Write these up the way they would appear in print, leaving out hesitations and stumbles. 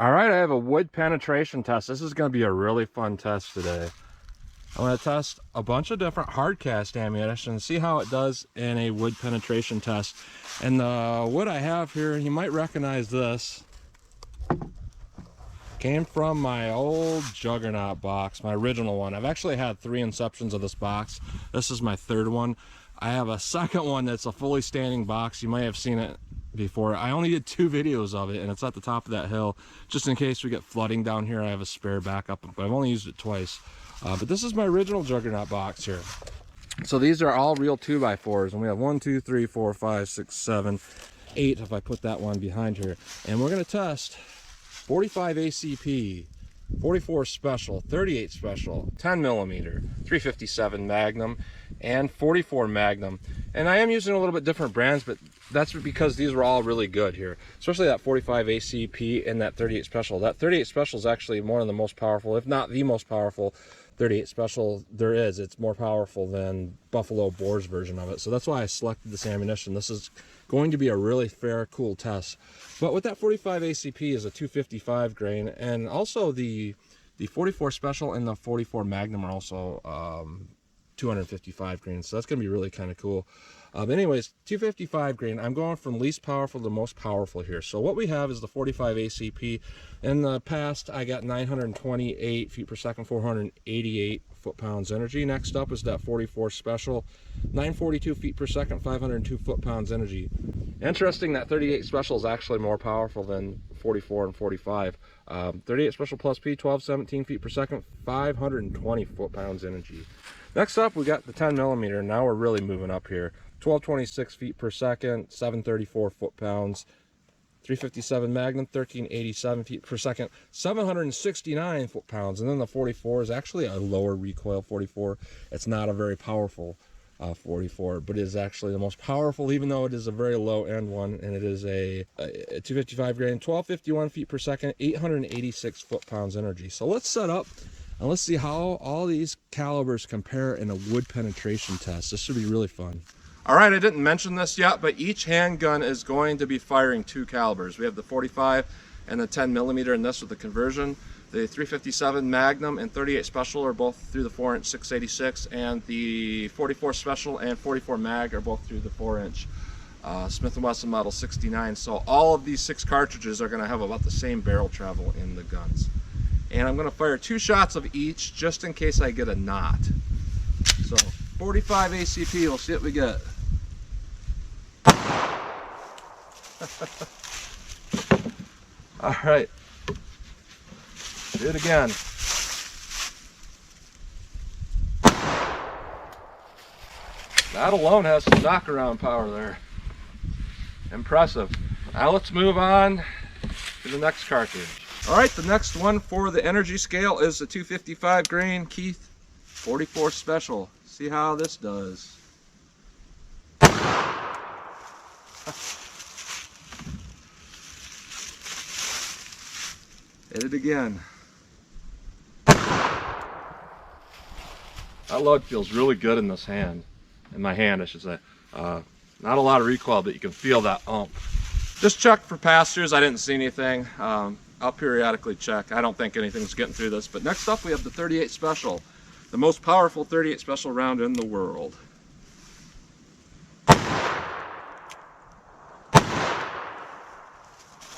All right, I have a wood penetration test. This is going to be a really fun test today. I'm going to test a bunch of different hard cast ammunition and see how it does in a wood penetration test. And the wood I have here, you might recognize this. Came from my old Juggernaut box, my original one. I've actually had 3 inceptions of this box. This is my 3rd one. I have a second one that's a fully standing box. You may have seen it before. I only did 2 videos of it, and it's at the top of that hill. Just in case we get flooding down here, I have a spare backup, but I've only used it twice. But this is my original Juggernaut box here. So these are all real 2x4s, and we have 1, 2, 3, 4, 5, 6, 7, 8 if I put that one behind here. And we're going to test 45 ACP, 44 Special, 38 Special, 10 millimeter, 357 Magnum, and 44 Magnum. And I am using a little bit different brands, but that's because these were all really good here, especially that 45 ACP and that 38 Special. That 38 Special is actually one of the most powerful, if not the most powerful 38 Special there is. It's more powerful than Buffalo Boar's version of it. So that's why I selected this ammunition. This is going to be a really fair, cool test. But with that 45 ACP is a 255 grain, and also the 44 Special and the 44 Magnum are also 255 grains. So that's going to be really kind of cool. Anyways, 255 grain, I'm going from least powerful to most powerful here. So what we have is the 45 ACP. In the past, I got 928 feet per second, 488 foot-pounds energy. Next up is that 44 Special, 942 feet per second, 502 foot-pounds energy. Interesting that 38 Special is actually more powerful than 44 and 45. 38 Special plus P, 1217 feet per second, 520 foot-pounds energy. Next up, we got the 10 millimeter. Now we're really moving up here. 1226 feet per second, 734 foot-pounds. 357 Magnum, 1387 feet per second, 769 foot-pounds. And then the 44 is actually a lower recoil 44. It's not a very powerful 44, but it is actually the most powerful, even though it is a very low-end one. And it is a 255 grain, 1251 feet per second, 886 foot-pounds energy. So let's set up and let's see how all these calibers compare in a wood penetration test. This should be really fun. All right, I didn't mention this yet, but each handgun is going to be firing 2 calibers. We have the 45 and the 10 millimeter in this with the conversion. The 357 Magnum and 38 Special are both through the 4-inch 686, and the 44 Special and 44 Mag are both through the 4-inch Smith & Wesson Model 69. So all of these 6 cartridges are going to have about the same barrel travel in the guns. And I'm going to fire 2 shots of each just in case I get a knot. So 45 ACP, we'll see what we get. All right, do it again. That alone has some knock-around power there. Impressive. Now let's move on to the next cartridge. All right, the next one for the energy scale is the 255 grain Keith 44 Special. See how this does. Hit it again. That load feels really good in this hand. In my hand, I should say. Not a lot of recoil, but you can feel that oomph. Just check for pass-throughs. I didn't see anything. I'll periodically check. I don't think anything's getting through this. But next up, we have the 38 Special, the most powerful 38 Special round in the world.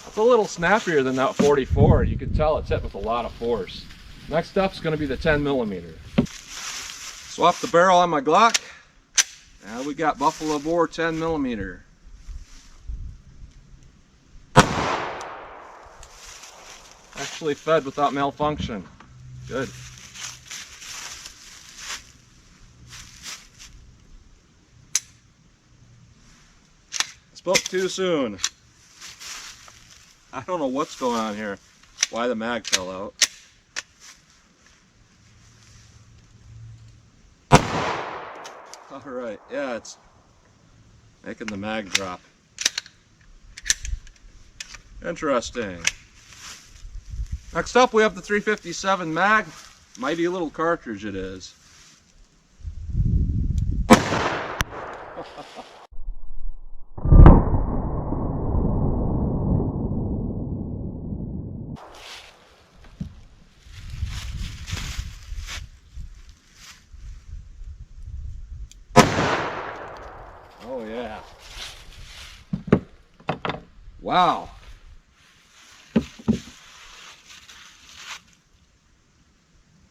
It's a little snappier than that 44. You can tell it's hit with a lot of force. Next up is going to be the 10 millimeter. Swap the barrel on my Glock. Now we got Buffalo Bore 10 millimeter. Actually fed without malfunction. Good. Spoke too soon. I don't know what's going on here. Why the mag fell out. Alright, yeah, it's making the mag drop. Interesting. Next up, we have the 357 Mag. Mighty little cartridge it is. Oh yeah. Wow.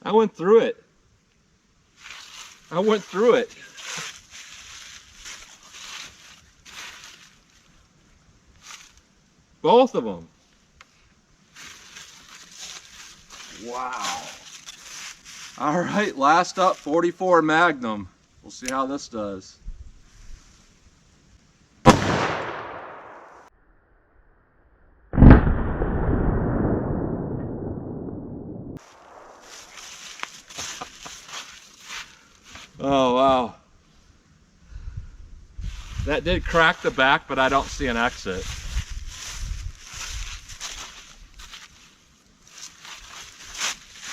I went through it. I went through it. Both of them. Wow. All right, last up, 44 Magnum. We'll see how this does. Oh, wow. That did crack the back, but I don't see an exit.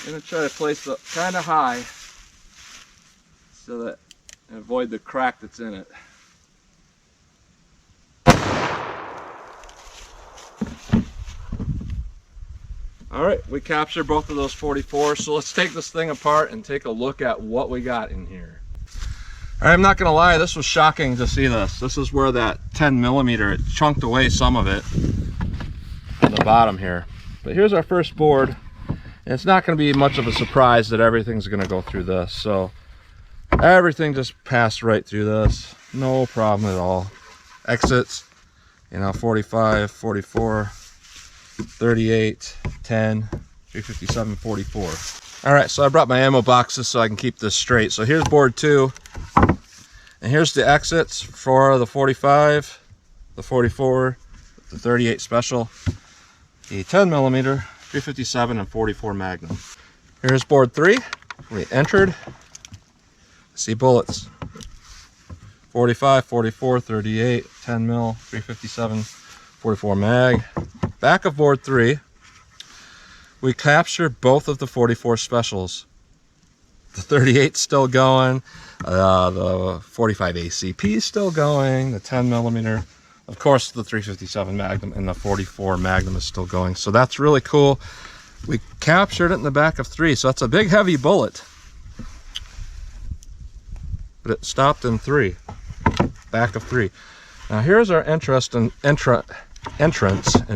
I'm going to try to place it kind of high so that I avoid the crack that's in it. All right, we captured both of those 44s, so let's take this thing apart and take a look at what we got in here. All right, I'm not gonna lie, this was shocking to see this. This is where that 10mm, it chunked away some of it on the bottom here. But here's our first board. And it's not gonna be much of a surprise that everything's gonna go through this. So everything just passed right through this. No problem at all. Exits, you know, 45, 44, 38, 10, 357, 44. All right, so I brought my ammo boxes so I can keep this straight. So here's board 2, and here's the exits for the 45, the 44, the 38 special, the 10mm, 357, and 44 Magnum. Here's board 3. We entered. See bullets. 45, 44, 38, 10 mil, 357, 44 mag. Back of board 3, we captured both of the 44 specials. The 38 still going, the 45 ACP is still going, the 10mm, of course the 357 Magnum, and the 44 Magnum is still going. So that's really cool. We captured it in the back of 3, so that's a big heavy bullet. But it stopped in 3, back of 3. Now here's our entrance in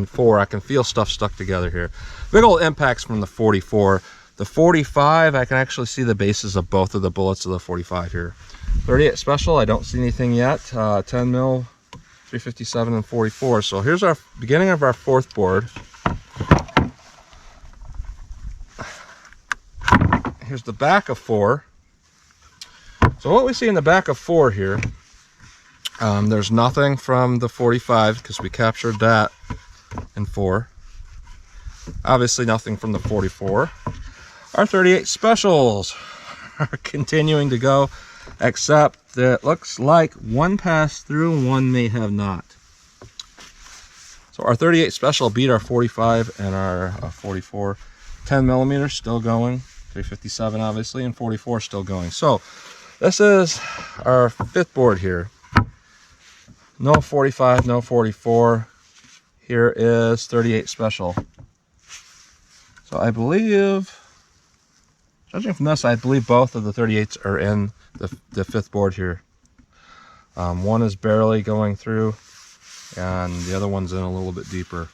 4. I can feel stuff stuck together here. Big old impacts from the 44. The 45, I can actually see the bases of both of the bullets of the 45 here. 38 special, I don't see anything yet. 10 mil, 357, and 44. So here's our beginning of our 4th board. Here's the back of 4. So what we see in the back of 4 here, there's nothing from the 45 because we captured that in 4. Obviously nothing from the 44. Our 38 specials are continuing to go, except that it looks like one passed through and one may have not. So our 38 special beat our 45 and our 44. 10mm still going, 357 obviously, and 44 still going. So this is our 5th board here. No 45, no 44. Here is 38 special. So I believe, judging from this, I believe both of the 38s are in the 5th board here. One is barely going through, and the other one's in a little bit deeper.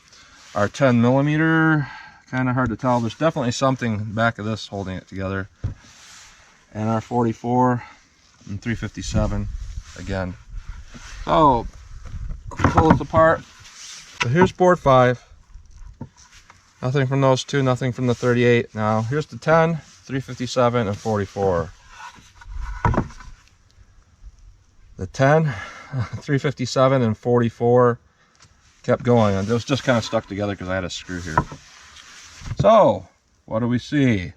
Our 10mm, kind of hard to tell. There's definitely something back of this holding it together. And our 44 and 357 again. So pull it apart. So here's board 5. Nothing from those two, nothing from the 38. Now here's the 10, 357, and 44. The 10, 357, and 44 kept going. And it was just kind of stuck together because I had a screw here. So what do we see?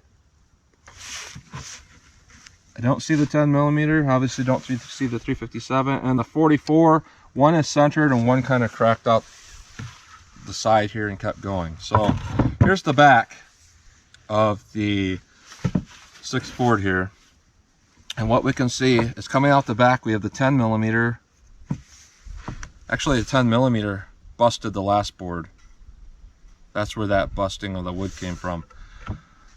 I don't see the 10mm, obviously don't see the 357, and the 44, one is centered and one kind of cracked out the side here and kept going. So here's the back of the 6th board here, and what we can see is coming out the back we have the 10mm. Actually the 10mm busted the last board. That's where that busting of the wood came from.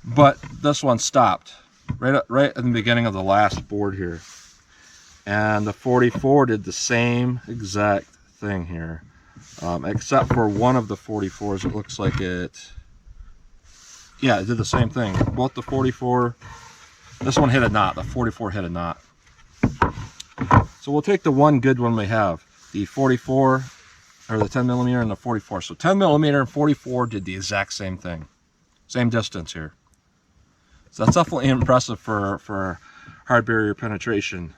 But this one stopped right in the beginning of the last board here. and the 44 did the same exact thing here, except for one of the 44s. It looks like it, yeah, it did the same thing. Both the 44, this one hit a knot, the 44 hit a knot. So we'll take the one good one we have, the 44, or the 10 millimeter and the 44. So 10 millimeter and 44 did the exact same thing, same distance here. So that's definitely impressive for hard barrier penetration.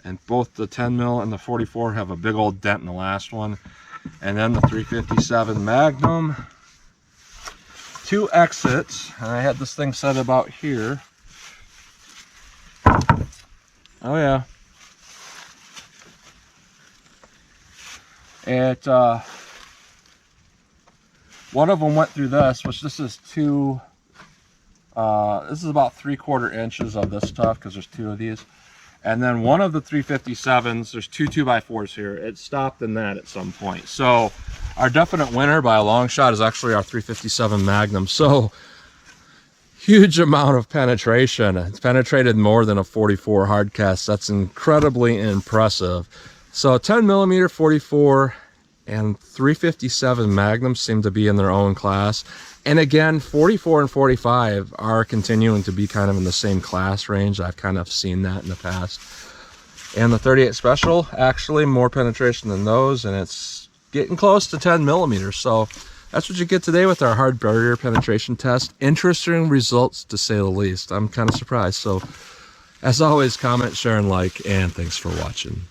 And both the 10 mil and the 44 have a big old dent in the last one. And then the 357 Magnum, 2 exits, and I had this thing set about here. Oh yeah. It one of them went through this, which this is two. This is about 3/4 inches of this stuff because there's 2 of these. And then one of the 357s, there's 2 2x4s here. It stopped in that at some point. So our definite winner by a long shot is actually our 357 Magnum. So huge amount of penetration. It's penetrated more than a 44 hard cast. That's incredibly impressive. So 10 millimeter, 44, and 357 Magnum seem to be in their own class. And again, 44 and 45 are continuing to be kind of in the same class range. I've kind of seen that in the past. And the 38 Special, actually more penetration than those, and it's getting close to 10 millimeters. So that's what you get today with our hard barrier penetration test. Interesting results, to say the least. I'm kind of surprised. So as always, comment, share, and like, and thanks for watching.